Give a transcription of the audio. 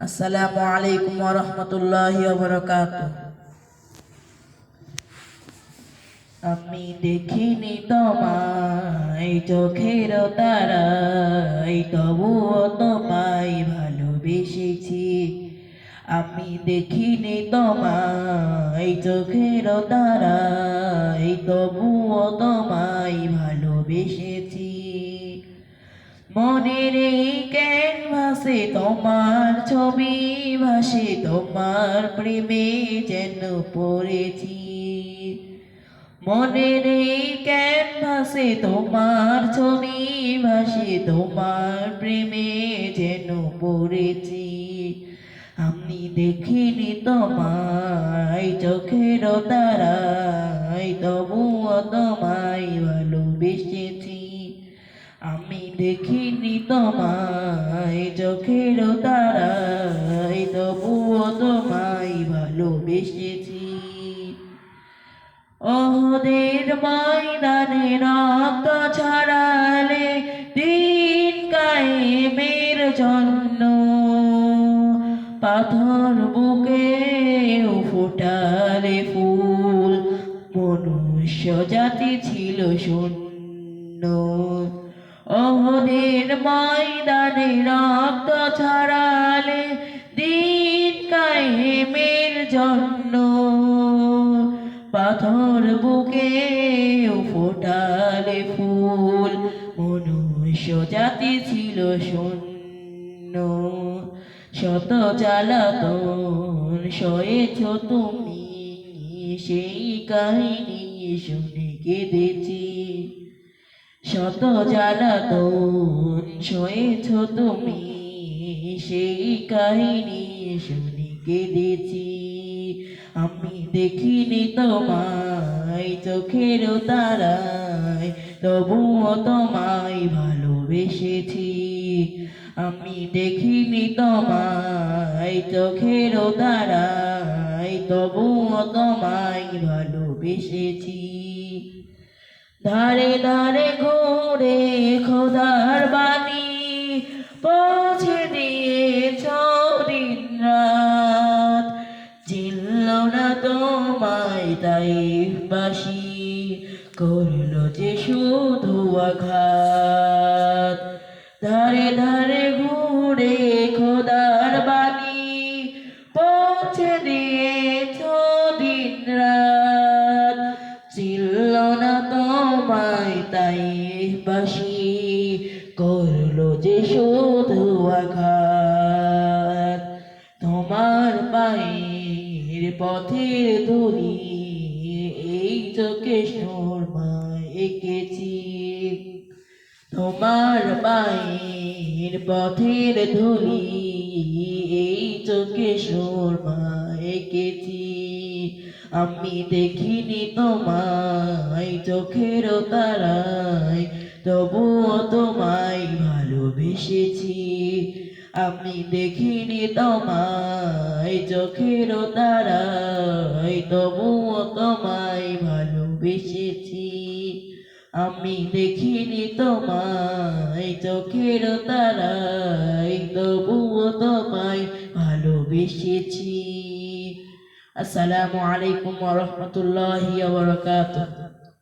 আসসালামু আলাইকুম ওয়া রাহমাতুল্লাহি ওয়া বারাকাতুহু। আমি দেখিনি তোমায় চোখের তারায়, তবুও তোমায় ভালোবেসেছি। আমি দেখিনি তোমায় চোখের তারায়, তবুও তোমায় ভালোবেসেছি। মনের এই ক্যানভাসে তোমার ছবি ভাসে, তোমার প্রেমে যেন পড়েছি। মনের এই ক্যানভাসে তোমার ছবি ভাসে, তোমার প্রেমে যেন পড়েছি। আমি দেখিনি তোমায় চোখের তারায়, তবুও তোমায় ভালোবেসেছি। আমি দেখিনি তোমায় চোখের তারায়, তবুও তোমায় ভালোবেসেছি। ওহদের ময়দানে রক্ত ছড়ালে দিন কায়েমের জন্য, পাথর বুকে ফোটালে ফুল, মনুষ্য জাতি ছিল শূন্য। ওহদের ময়দানে রক্ত ছড়ালে দিন কায়েমের জন্য, পাথর বুকে ফোটালে ফুল, মনুষ্য জাতি ছিল শূন্য। শত জ্বালাতন সয়েছ তুমি, সেই কাহিনী শুনে কেঁদেছি। শত জ্বালাতন সয়েছ তুমি, সেই কাহিনী শুনে কেঁদেছি। আমি দেখিনি তোমায় চোখের তারায়, তবুও তোমায় ভালোবেসেছি। আমি দেখিনি তোমায় চোখের তারায়, তবুও তোমায় ভালোবেসেছি। ধারে ধারে ঘুরে খোদার বাণী পৌঁছে দিয়েছ দিন রাত, চিনল না তোমায় তাইফবাসী, করলো যে শুধু আঘাত। ধারে ধারে ঘুরে খোদার বাণী পৌঁছে দিয়েছ দিন রাত, চিনল না তোমায় তাইফবাসী, করলো যে শুধু আঘাত। তোমার পায়ের পথের ধুলি এই চোখে সুরমায় এঁকেছি। তোমার পায়ের পথের ধুলি এই চোখে সুরমায় এঁকেছি। আমি দেখিনি তোমায় চোখের তারায়, তবুও তোমায় ভালোবেসেছি। আমি দেখিনি তোমায় চোখের তারায়, তবুও তোমায় ভালোবেসেছি। আমি দেখিনি তোমায় চোখের তারায়, তবুও তোমায় ভালোবেসেছি। আসসালামু আলাইকুম ওয়া রাহমাতুল্লাহি ওয়া বারাকাতুহু।